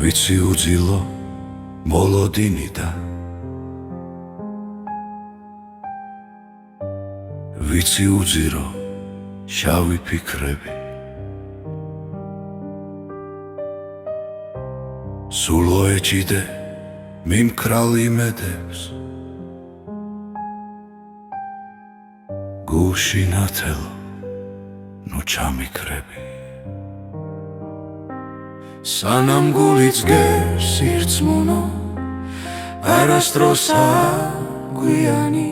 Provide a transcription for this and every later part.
ვიცი უძილო მოლოდინიდა ვიცი უძირო შავი ფიქრები სულო ეჭიდე მიმკრალ იმედებს გულში ნათელო ნუ ჩამიკრები სანამ გულიც გერს ირწმუნო არასდროსაა გვიანი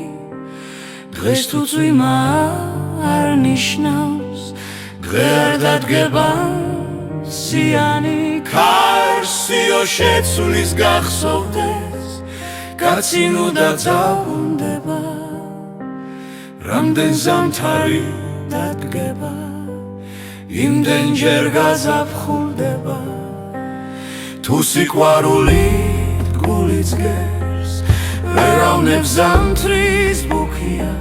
დღეს თუ წვიმა არ ნიშნავს დღე არ დადგება სიანი ქარსიო შეცვლის გახსოვდეს კაცი ნუ დაძაბუნდება რამდენ ზამთარი დადგება იმდენჯერ გაზაფხულდება თუ სიყვარულით გულიც გერს ვერავნებს ზამთრის ბუქია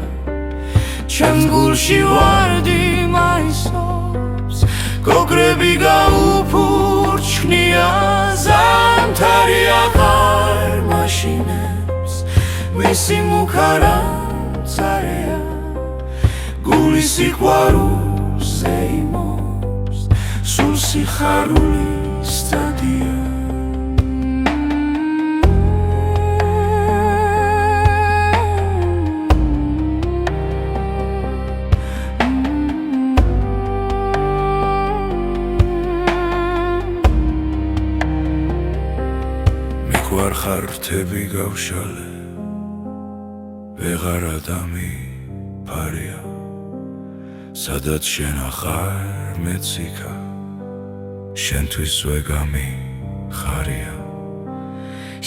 ჩემს გულში ვარდი მაისობს გოგრები გაუფურჩქნია ზამთარი აღარ მაშინებს მისი მუქარა მწარეა გული სიყვარულზე იმობს სულ სიხარულის სტადია ვარ ხართები გავშალე ვეღარ ადამი ფარია სადაც შენ ახარ მეციქა შენთვის ვეგამი ხარია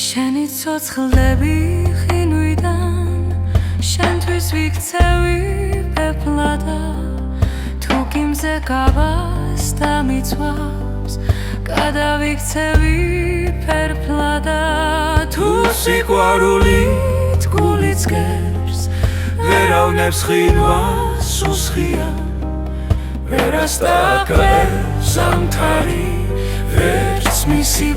შენი ცოცხლები ხინვიდან შენთვის ვიქცევი პეპლადა თუ კიმზე გავას დამიცვავს გადავიქცევი ფერფლადა თუ სიყვარულით გულიც გერს ვერავნებს ხილვას უსხია ვერასტაკებს ზამთარი ვერც მისი